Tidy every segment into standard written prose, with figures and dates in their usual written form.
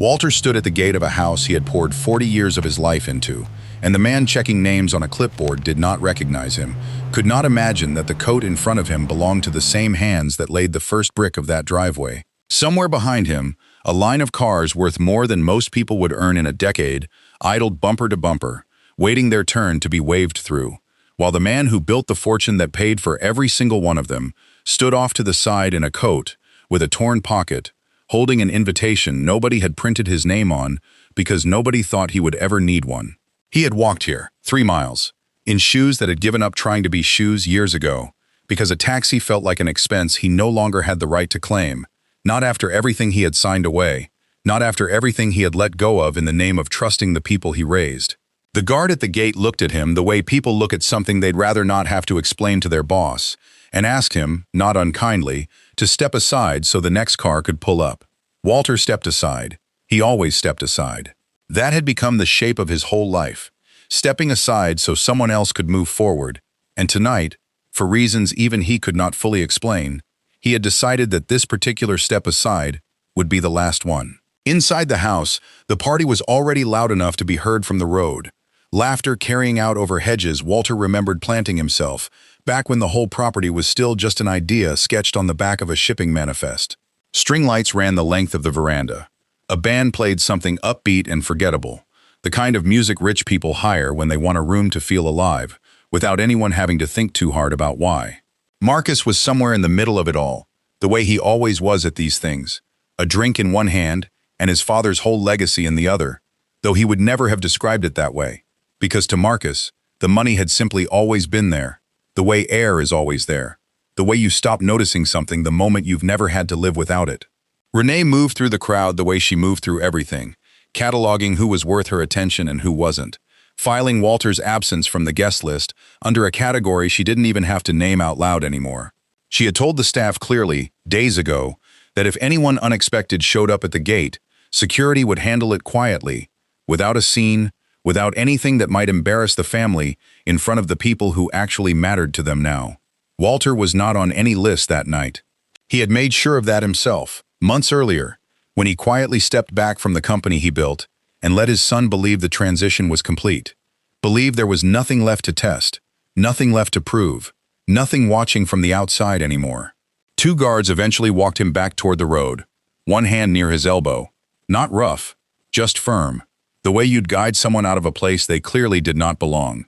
Walter stood at the gate of a house he had poured 40 years of his life into, and the man checking names on a clipboard did not recognize him, could not imagine that the coat in front of him belonged to the same hands that laid the first brick of that driveway. Somewhere behind him, a line of cars worth more than most people would earn in a decade idled bumper to bumper, waiting their turn to be waved through, while the man who built the fortune that paid for every single one of them stood off to the side in a coat, with a torn pocket, holding an invitation nobody had printed his name on because nobody thought he would ever need one. He had walked here, 3 miles, in shoes that had given up trying to be shoes years ago, because a taxi felt like an expense he no longer had the right to claim, not after everything he had signed away, not after everything he had let go of in the name of trusting the people he raised. The guard at the gate looked at him the way people look at something they'd rather not have to explain to their boss, and asked him, not unkindly, to step aside so the next car could pull up. Walter stepped aside. He always stepped aside. That had become the shape of his whole life, stepping aside so someone else could move forward, and tonight, for reasons even he could not fully explain, he had decided that this particular step aside would be the last one. Inside the house, the party was already loud enough to be heard from the road. Laughter carrying out over hedges. Walter remembered planting himself, back when the whole property was still just an idea sketched on the back of a shipping manifest. String lights ran the length of the veranda. A band played something upbeat and forgettable, the kind of music rich people hire when they want a room to feel alive, without anyone having to think too hard about why. Marcus was somewhere in the middle of it all, the way he always was at these things, a drink in one hand and his father's whole legacy in the other, though he would never have described it that way, because to Marcus, the money had simply always been there, the way air is always there, the way you stop noticing something the moment you've never had to live without it. Renee moved through the crowd the way she moved through everything, cataloging who was worth her attention and who wasn't, filing Walter's absence from the guest list under a category she didn't even have to name out loud anymore. She had told the staff clearly, days ago, that if anyone unexpected showed up at the gate, security would handle it quietly, without a scene, without anything that might embarrass the family in front of the people who actually mattered to them now. Walter was not on any list that night. He had made sure of that himself, months earlier, when he quietly stepped back from the company he built and let his son believe the transition was complete, believe there was nothing left to test, nothing left to prove, nothing watching from the outside anymore. 2 guards eventually walked him back toward the road, one hand near his elbow, not rough, just firm, the way you'd guide someone out of a place they clearly did not belong.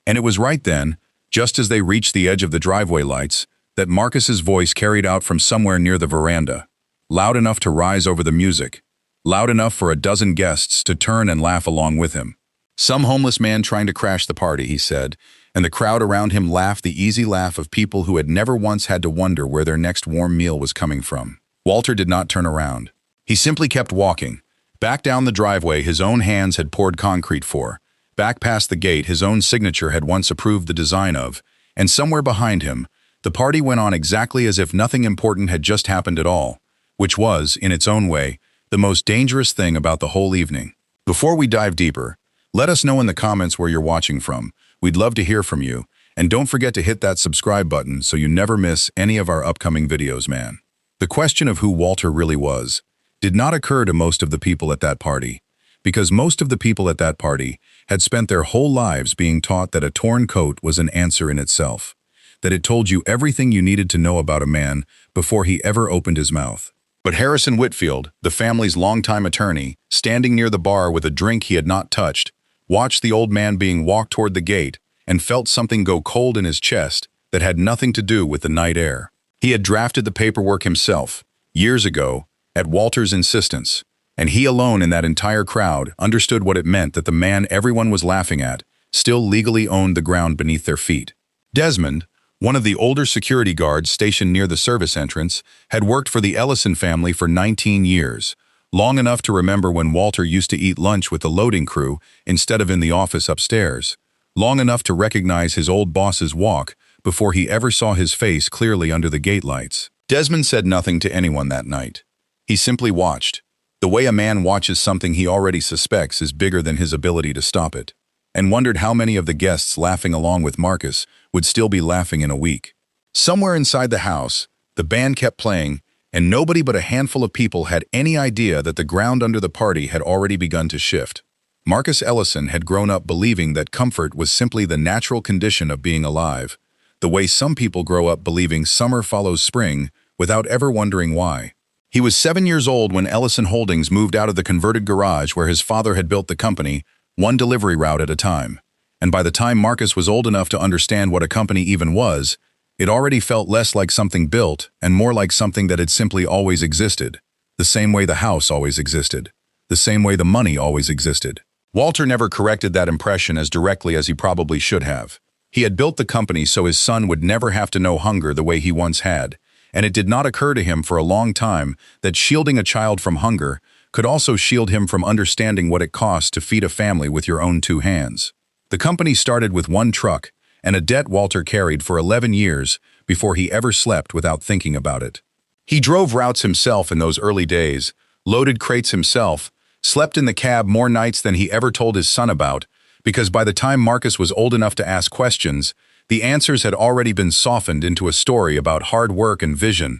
And it was right then, just as they reached the edge of the driveway lights, that Marcus's voice carried out from somewhere near the veranda, loud enough to rise over the music, loud enough for a dozen guests to turn and laugh along with him. "Some homeless man trying to crash the party," he said, and the crowd around him laughed the easy laugh of people who had never once had to wonder where their next warm meal was coming from. Walter did not turn around. He simply kept walking, back down the driveway his own hands had poured concrete for, back past the gate his own signature had once approved the design of, and somewhere behind him, the party went on exactly as if nothing important had just happened at all, which was, in its own way, the most dangerous thing about the whole evening. Before we dive deeper, let us know in the comments where you're watching from. We'd love to hear from you, and don't forget to hit that subscribe button so you never miss any of our upcoming videos, man. The question of who Walter really was did not occur to most of the people at that party, because most of the people at that party had spent their whole lives being taught that a torn coat was an answer in itself, that it told you everything you needed to know about a man before he ever opened his mouth. But Harrison Whitfield, the family's longtime attorney, standing near the bar with a drink he had not touched, watched the old man being walked toward the gate and felt something go cold in his chest that had nothing to do with the night air. He had drafted the paperwork himself, years ago, at Walter's insistence, and he alone in that entire crowd understood what it meant that the man everyone was laughing at still legally owned the ground beneath their feet. Desmond, one of the older security guards stationed near the service entrance, had worked for the Ellison family for 19 years, long enough to remember when Walter used to eat lunch with the loading crew instead of in the office upstairs, long enough to recognize his old boss's walk before he ever saw his face clearly under the gate lights. Desmond said nothing to anyone that night. He simply watched, the way a man watches something he already suspects is bigger than his ability to stop it, and wondered how many of the guests laughing along with Marcus would still be laughing in a week. Somewhere inside the house, the band kept playing, and nobody but a handful of people had any idea that the ground under the party had already begun to shift. Marcus Ellison had grown up believing that comfort was simply the natural condition of being alive, the way some people grow up believing summer follows spring without ever wondering why. He was 7 years old when Ellison Holdings moved out of the converted garage where his father had built the company, one delivery route at a time. And by the time Marcus was old enough to understand what a company even was, it already felt less like something built and more like something that had simply always existed, the same way the house always existed, the same way the money always existed. Walter never corrected that impression as directly as he probably should have. He had built the company so his son would never have to know hunger the way he once had, and it did not occur to him for a long time that shielding a child from hunger could also shield him from understanding what it costs to feed a family with your own 2 hands. The company started with 1 truck and a debt Walter carried for 11 years before he ever slept without thinking about it. He drove routes himself in those early days, loaded crates himself, slept in the cab more nights than he ever told his son about, because by the time Marcus was old enough to ask questions, the answers had already been softened into a story about hard work and vision,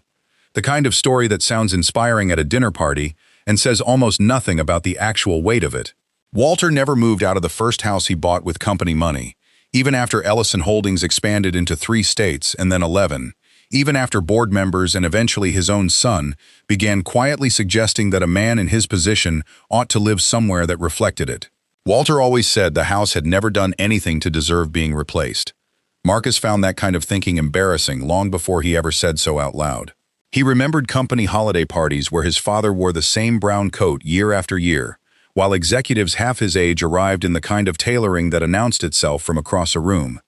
the kind of story that sounds inspiring at a dinner party and says almost nothing about the actual weight of it. Walter never moved out of the first house he bought with company money, even after Ellison Holdings expanded into 3 states and then 11, even after board members and eventually his own son began quietly suggesting that a man in his position ought to live somewhere that reflected it. Walter always said the house had never done anything to deserve being replaced. Marcus found that kind of thinking embarrassing long before he ever said so out loud. He remembered company holiday parties where his father wore the same brown coat year after year, while executives half his age arrived in the kind of tailoring that announced itself from across a room.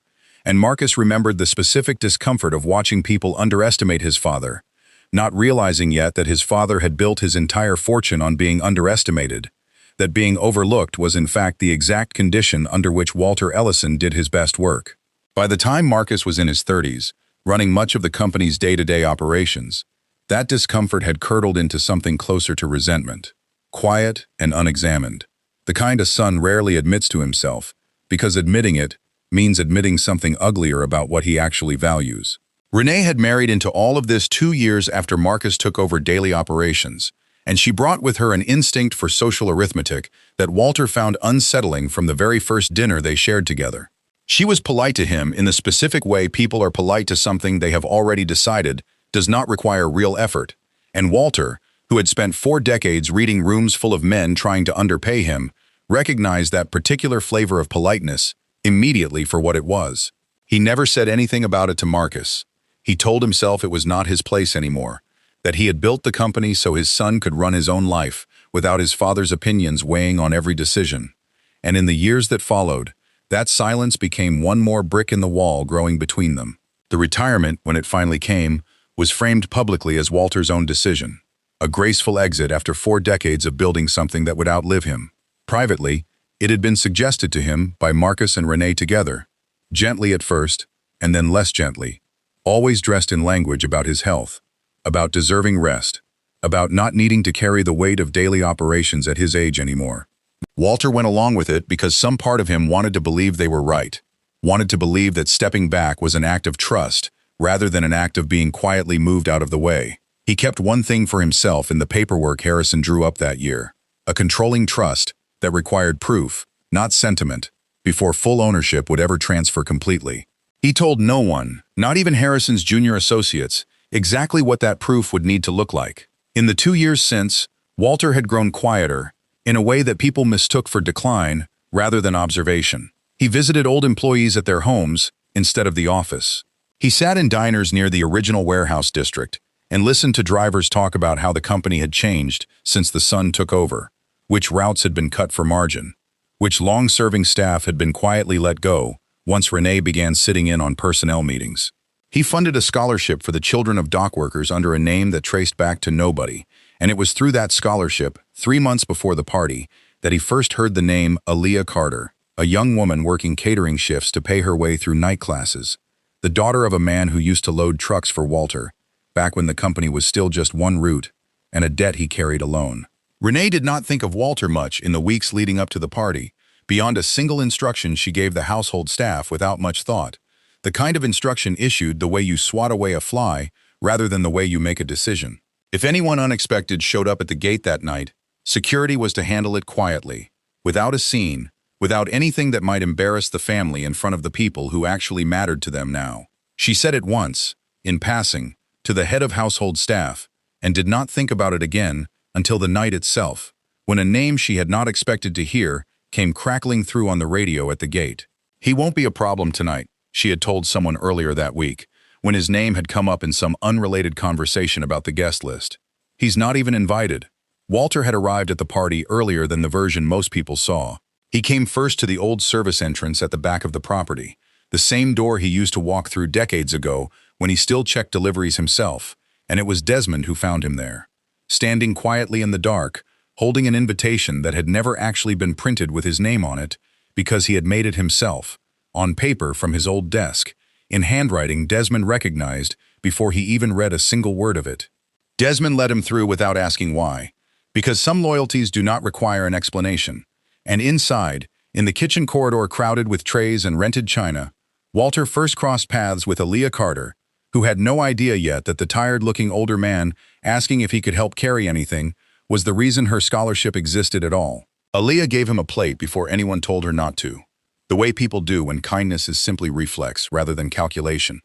And Marcus remembered the specific discomfort of watching people underestimate his father, not realizing yet that his father had built his entire fortune on being underestimated, that being overlooked was in fact the exact condition under which Walter Ellison did his best work. By the time Marcus was in his 30s, running much of the company's day-to-day operations, that discomfort had curdled into something closer to resentment, quiet and unexamined, the kind a son rarely admits to himself, because admitting it means admitting something uglier about what he actually values. Renee had married into all of this 2 years after Marcus took over daily operations, and she brought with her an instinct for social arithmetic that Walter found unsettling from the very first dinner they shared together. She was polite to him in the specific way people are polite to something they have already decided does not require real effort, and Walter, who had spent 4 decades reading rooms full of men trying to underpay him, recognized that particular flavor of politeness immediately for what it was. He never said anything about it to Marcus. He told himself it was not his place anymore, that he had built the company so his son could run his own life without his father's opinions weighing on every decision. And in the years that followed, that silence became one more brick in the wall growing between them. The retirement, when it finally came, was framed publicly as Walter's own decision, a graceful exit after 4 decades of building something that would outlive him. Privately, it had been suggested to him by Marcus and Renee together, gently at first, and then less gently, always dressed in language about his health, about deserving rest, about not needing to carry the weight of daily operations at his age anymore. Walter went along with it because some part of him wanted to believe they were right, wanted to believe that stepping back was an act of trust rather than an act of being quietly moved out of the way. He kept one thing for himself in the paperwork Harrison drew up that year, a controlling trust that required proof, not sentiment, before full ownership would ever transfer completely. He told no one, not even Harrison's junior associates, exactly what that proof would need to look like. In the 2 years since, Walter had grown quieter, in a way that people mistook for decline rather than observation. He visited old employees at their homes instead of the office. He sat in diners near the original warehouse district and listened to drivers talk about how the company had changed since the son took over, which routes had been cut for margin, which long-serving staff had been quietly let go once Renee began sitting in on personnel meetings. He funded a scholarship for the children of dock workers under a name that traced back to nobody, and it was through that scholarship, 3 months before the party, that he first heard the name Aaliyah Carter, a young woman working catering shifts to pay her way through night classes, the daughter of a man who used to load trucks for Walter, back when the company was still just one route, and a debt he carried alone. Renee did not think of Walter much in the weeks leading up to the party, beyond a single instruction she gave the household staff without much thought, the kind of instruction issued the way you swat away a fly rather than the way you make a decision. If anyone unexpected showed up at the gate that night, security was to handle it quietly, without a scene, without anything that might embarrass the family in front of the people who actually mattered to them now. She said it once, in passing, to the head of household staff, and did not think about it again until the night itself, when a name she had not expected to hear came crackling through on the radio at the gate. "He won't be a problem tonight," she had told someone earlier that week, when his name had come up in some unrelated conversation about the guest list. "He's not even invited." Walter had arrived at the party earlier than the version most people saw. He came first to the old service entrance at the back of the property, the same door he used to walk through decades ago when he still checked deliveries himself, and it was Desmond who found him there, standing quietly in the dark, holding an invitation that had never actually been printed with his name on it because he had made it himself, on paper from his old desk, in handwriting Desmond recognized before he even read a single word of it. Desmond let him through without asking why, because some loyalties do not require an explanation. And inside, in the kitchen corridor crowded with trays and rented china, Walter first crossed paths with Aaliyah Carter, who had no idea yet that the tired-looking older man asking if he could help carry anything was the reason her scholarship existed at all. Aaliyah gave him a plate before anyone told her not to, the way people do when kindness is simply reflex rather than calculation.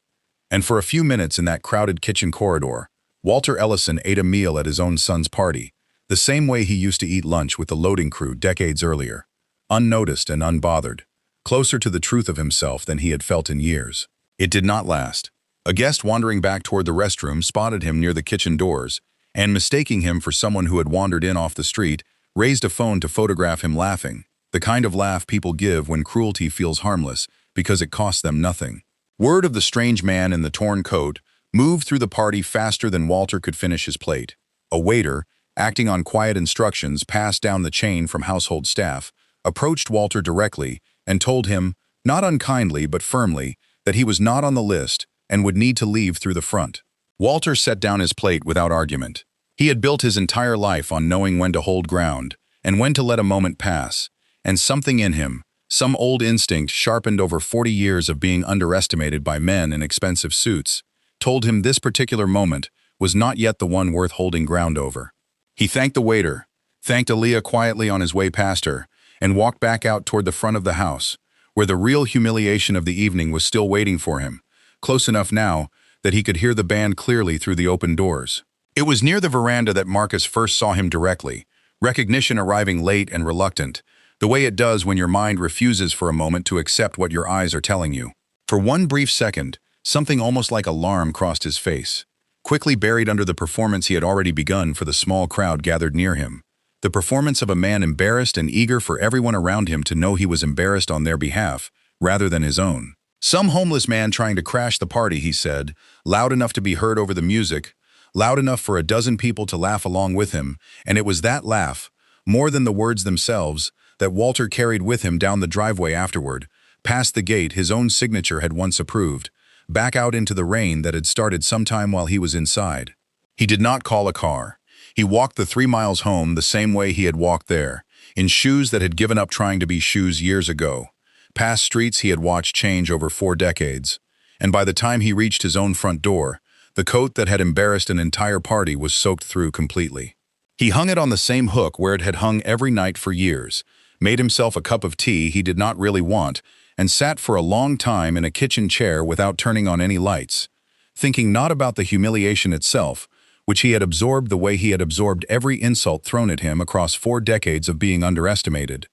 And for a few minutes in that crowded kitchen corridor, Walter Ellison ate a meal at his own son's party, the same way he used to eat lunch with the loading crew decades earlier, unnoticed and unbothered, closer to the truth of himself than he had felt in years. It did not last. A guest wandering back toward the restroom spotted him near the kitchen doors, and mistaking him for someone who had wandered in off the street, raised a phone to photograph him laughing, the kind of laugh people give when cruelty feels harmless because it costs them nothing. Word of the strange man in the torn coat moved through the party faster than Walter could finish his plate. A waiter, acting on quiet instructions passed down the chain from household staff, approached Walter directly and told him, not unkindly but firmly, that he was not on the list and would need to leave through the front. Walter set down his plate without argument. He had built his entire life on knowing when to hold ground and when to let a moment pass, and something in him, some old instinct sharpened over 40 years of being underestimated by men in expensive suits, told him this particular moment was not yet the one worth holding ground over. He thanked the waiter, thanked Aaliyah quietly on his way past her, and walked back out toward the front of the house, where the real humiliation of the evening was still waiting for him, close enough now that he could hear the band clearly through the open doors. It was near the veranda that Marcus first saw him directly, recognition arriving late and reluctant, the way it does when your mind refuses for a moment to accept what your eyes are telling you. For one brief second, something almost like alarm crossed his face, quickly buried under the performance he had already begun for the small crowd gathered near him, the performance of a man embarrassed and eager for everyone around him to know he was embarrassed on their behalf, rather than his own. "Some homeless man trying to crash the party," he said, loud enough to be heard over the music, loud enough for a dozen people to laugh along with him, and it was that laugh, more than the words themselves, that Walter carried with him down the driveway afterward, past the gate his own signature had once approved, back out into the rain that had started sometime while he was inside. He did not call a car. He walked the 3 miles home the same way he had walked there, in shoes that had given up trying to be shoes years ago, past streets he had watched change over 4 decades, and by the time he reached his own front door, the coat that had embarrassed an entire party was soaked through completely. He hung it on the same hook where it had hung every night for years, made himself a cup of tea he did not really want, and sat for a long time in a kitchen chair without turning on any lights, thinking not about the humiliation itself, which he had absorbed the way he had absorbed every insult thrown at him across 4 decades of being underestimated,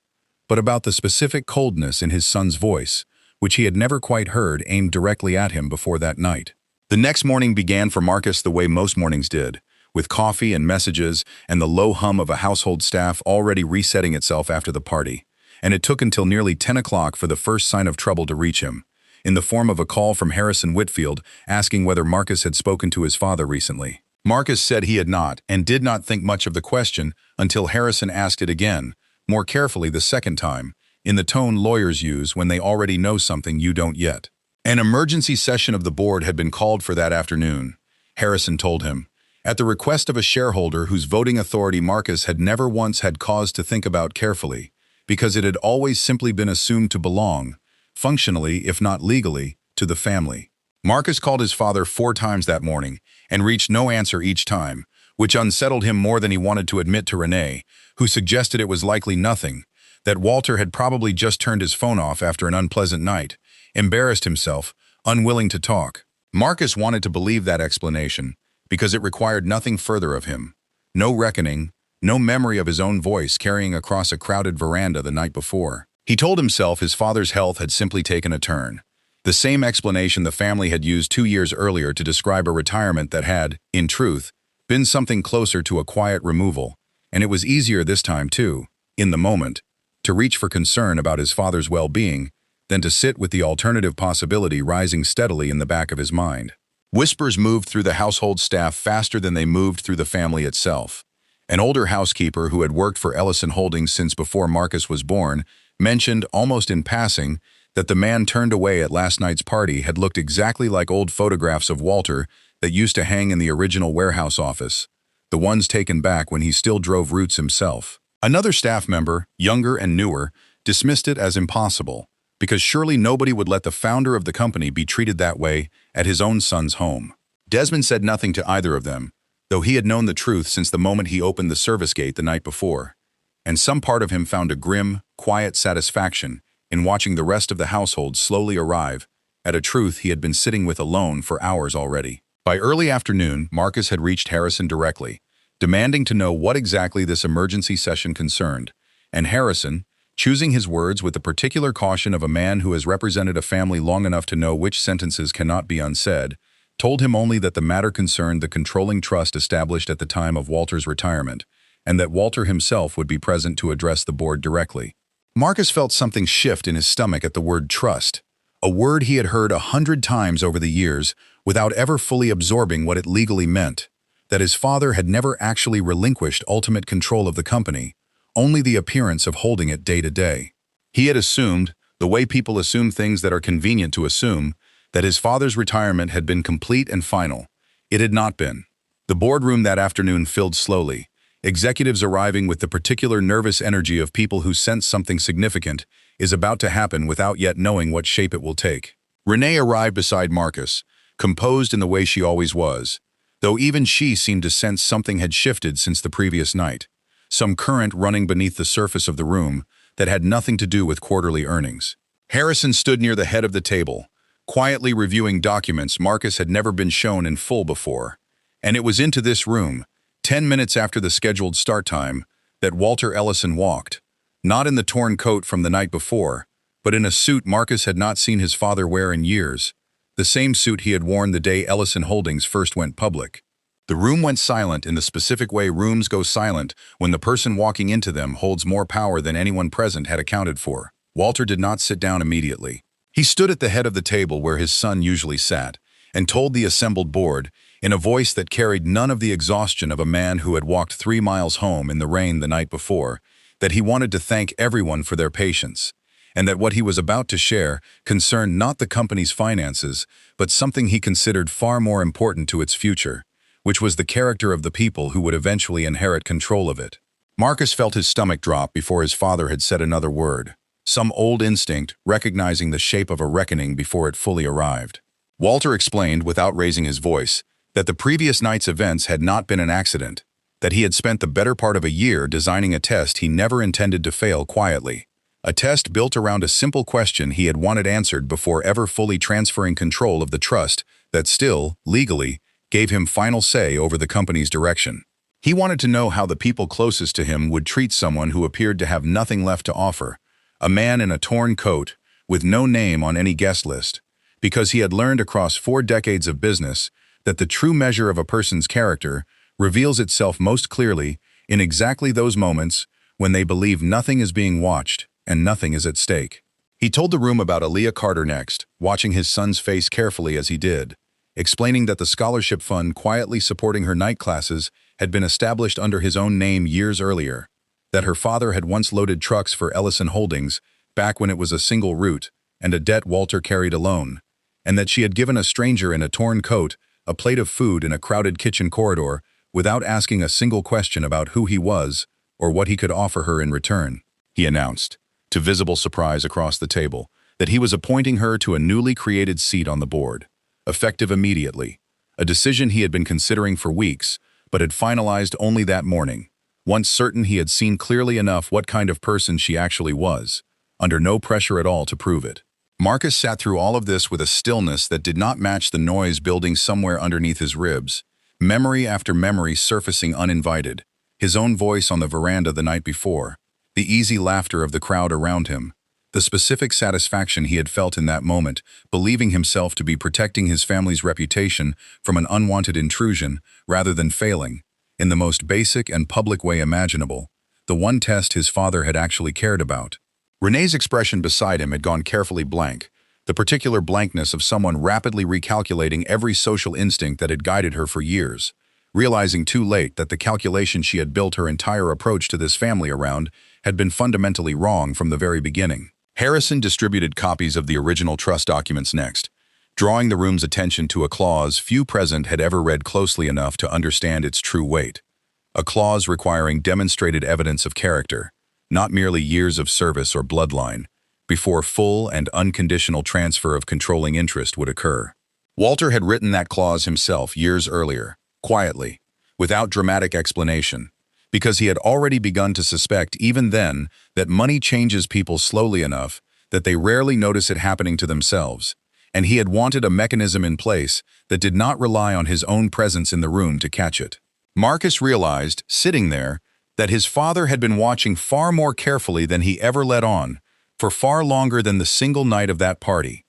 but about the specific coldness in his son's voice, which he had never quite heard aimed directly at him before that night. The next morning began for Marcus the way most mornings did, with coffee and messages and the low hum of a household staff already resetting itself after the party, and it took until nearly 10 o'clock for the first sign of trouble to reach him, in the form of a call from Harrison Whitfield asking whether Marcus had spoken to his father recently. Marcus said he had not, and did not think much of the question until Harrison asked it again, more carefully the second time, in the tone lawyers use when they already know something you don't yet. An emergency session of the board had been called for that afternoon, Harrison told him, at the request of a shareholder whose voting authority Marcus had never once had cause to think about carefully, because it had always simply been assumed to belong, functionally if not legally, to the family. Marcus called his father 4 times that morning and reached no answer each time, which unsettled him more than he wanted to admit to Renee, who suggested it was likely nothing, that Walter had probably just turned his phone off after an unpleasant night, embarrassed himself, unwilling to talk. Marcus wanted to believe that explanation because it required nothing further of him. No reckoning, no memory of his own voice carrying across a crowded veranda the night before. He told himself his father's health had simply taken a turn. The same explanation the family had used 2 years earlier to describe a retirement that had, in truth, been something closer to a quiet removal, and it was easier this time too, in the moment, to reach for concern about his father's well-being than to sit with the alternative possibility rising steadily in the back of his mind. Whispers moved through the household staff faster than they moved through the family itself. An older housekeeper who had worked for Ellison Holdings since before Marcus was born mentioned, almost in passing, that the man turned away at last night's party had looked exactly like old photographs of Walter that used to hang in the original warehouse office, the ones taken back when he still drove routes himself. Another staff member, younger and newer, dismissed it as impossible, because surely nobody would let the founder of the company be treated that way at his own son's home. Desmond said nothing to either of them, though he had known the truth since the moment he opened the service gate the night before, and some part of him found a grim, quiet satisfaction in watching the rest of the household slowly arrive at a truth he had been sitting with alone for hours already. By early afternoon, Marcus had reached Harrison directly, demanding to know what exactly this emergency session concerned, and Harrison, choosing his words with the particular caution of a man who has represented a family long enough to know which sentences cannot be unsaid, told him only that the matter concerned the controlling trust established at the time of Walter's retirement, and that Walter himself would be present to address the board directly. Marcus felt something shift in his stomach at the word trust, a word he had heard 100 times over the years without ever fully absorbing what it legally meant, that his father had never actually relinquished ultimate control of the company, only the appearance of holding it day to day. He had assumed, the way people assume things that are convenient to assume, that his father's retirement had been complete and final. It had not been. The boardroom that afternoon filled slowly, executives arriving with the particular nervous energy of people who sense something significant is about to happen without yet knowing what shape it will take. Renee arrived beside Marcus, composed in the way she always was, though even she seemed to sense something had shifted since the previous night, some current running beneath the surface of the room that had nothing to do with quarterly earnings. Harrison stood near the head of the table, quietly reviewing documents Marcus had never been shown in full before, and it was into this room, 10 minutes after the scheduled start time, that Walter Ellison walked, not in the torn coat from the night before, but in a suit Marcus had not seen his father wear in years, the same suit he had worn the day Ellison Holdings first went public. The room went silent in the specific way rooms go silent when the person walking into them holds more power than anyone present had accounted for. Walter did not sit down immediately. He stood at the head of the table where his son usually sat, and told the assembled board, in a voice that carried none of the exhaustion of a man who had walked 3 miles home in the rain the night before, that he wanted to thank everyone for their patience, and that what he was about to share concerned not the company's finances, but something he considered far more important to its future, which was the character of the people who would eventually inherit control of it. Marcus felt his stomach drop before his father had said another word, some old instinct recognizing the shape of a reckoning before it fully arrived. Walter explained, without raising his voice, that the previous night's events had not been an accident, that he had spent the better part of a year designing a test he never intended to fail quietly, a test built around a simple question he had wanted answered before ever fully transferring control of the trust that still, legally, gave him final say over the company's direction. He wanted to know how the people closest to him would treat someone who appeared to have nothing left to offer, a man in a torn coat, with no name on any guest list, because he had learned across 4 decades of business that the true measure of a person's character reveals itself most clearly in exactly those moments when they believe nothing is being watched and nothing is at stake. He told the room about Aaliyah Carter next, watching his son's face carefully as he did, explaining that the scholarship fund quietly supporting her night classes had been established under his own name years earlier, that her father had once loaded trucks for Ellison Holdings back when it was a single route and a debt Walter carried alone, and that she had given a stranger in a torn coat a plate of food in a crowded kitchen corridor without asking a single question about who he was or what he could offer her in return. He announced, to visible surprise across the table, that he was appointing her to a newly created seat on the board, effective immediately, a decision he had been considering for weeks, but had finalized only that morning, once certain he had seen clearly enough what kind of person she actually was, under no pressure at all to prove it. Marcus sat through all of this with a stillness that did not match the noise building somewhere underneath his ribs, memory after memory surfacing uninvited, his own voice on the veranda the night before, the easy laughter of the crowd around him, the specific satisfaction he had felt in that moment, believing himself to be protecting his family's reputation from an unwanted intrusion rather than failing, in the most basic and public way imaginable, the one test his father had actually cared about. Renee's expression beside him had gone carefully blank, the particular blankness of someone rapidly recalculating every social instinct that had guided her for years, realizing too late that the calculation she had built her entire approach to this family around had been fundamentally wrong from the very beginning. Harrison distributed copies of the original trust documents next, drawing the room's attention to a clause few present had ever read closely enough to understand its true weight. A clause requiring demonstrated evidence of character, not merely years of service or bloodline, before full and unconditional transfer of controlling interest would occur. Walter had written that clause himself years earlier, quietly, without dramatic explanation, because he had already begun to suspect even then that money changes people slowly enough that they rarely notice it happening to themselves, and he had wanted a mechanism in place that did not rely on his own presence in the room to catch it. Marcus realized, sitting there, that his father had been watching far more carefully than he ever let on, for far longer than the single night of that party.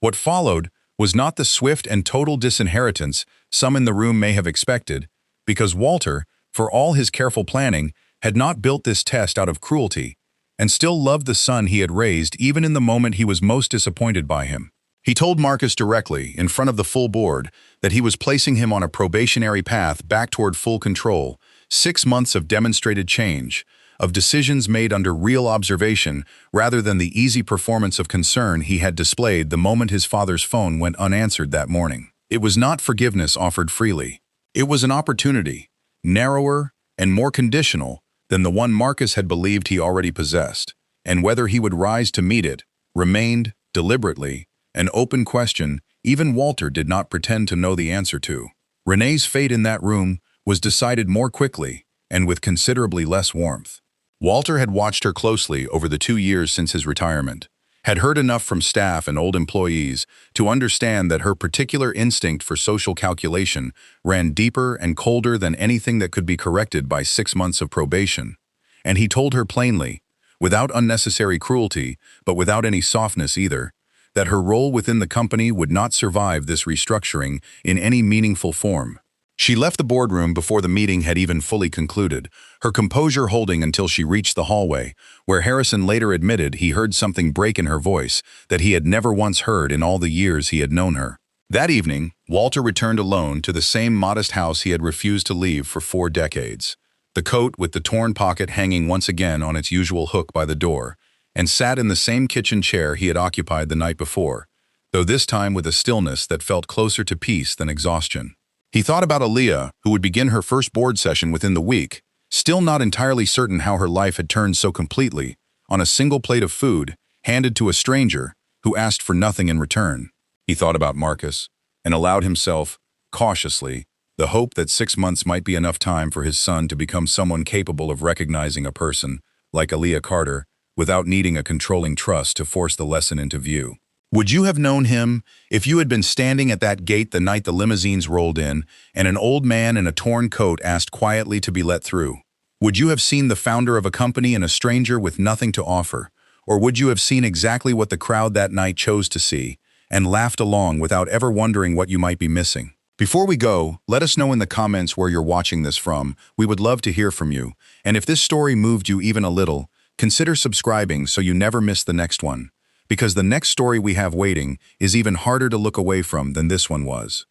What followed was not the swift and total disinheritance some in the room may have expected, because Walter, for all his careful planning, had not built this test out of cruelty, and still loved the son he had raised even in the moment he was most disappointed by him. He told Marcus directly, in front of the full board, that he was placing him on a probationary path back toward full control, 6 months of demonstrated change, of decisions made under real observation rather than the easy performance of concern he had displayed the moment his father's phone went unanswered that morning. It was not forgiveness offered freely. It was an opportunity, narrower and more conditional than the one Marcus had believed he already possessed, and whether he would rise to meet it remained, deliberately, an open question even Walter did not pretend to know the answer to. Renee's fate in that room was decided more quickly and with considerably less warmth. Walter had watched her closely over the 2 years since his retirement, had heard enough from staff and old employees to understand that her particular instinct for social calculation ran deeper and colder than anything that could be corrected by 6 months of probation. And he told her plainly, without unnecessary cruelty, but without any softness either, that her role within the company would not survive this restructuring in any meaningful form. She left the boardroom before the meeting had even fully concluded, her composure holding until she reached the hallway, where Harrison later admitted he heard something break in her voice that he had never once heard in all the years he had known her. That evening, Walter returned alone to the same modest house he had refused to leave for 4 decades, the coat with the torn pocket hanging once again on its usual hook by the door, and sat in the same kitchen chair he had occupied the night before, though this time with a stillness that felt closer to peace than exhaustion. He thought about Aaliyah, who would begin her first board session within the week, still not entirely certain how her life had turned so completely, on a single plate of food, handed to a stranger who asked for nothing in return. He thought about Marcus, and allowed himself, cautiously, the hope that 6 months might be enough time for his son to become someone capable of recognizing a person, like Aaliyah Carter, without needing a controlling trust to force the lesson into view. Would you have known him if you had been standing at that gate the night the limousines rolled in and an old man in a torn coat asked quietly to be let through? Would you have seen the founder of a company and a stranger with nothing to offer? Or would you have seen exactly what the crowd that night chose to see and laughed along without ever wondering what you might be missing? Before we go, let us know in the comments where you're watching this from. We would love to hear from you. And if this story moved you even a little, consider subscribing so you never miss the next one, because the next story we have waiting is even harder to look away from than this one was.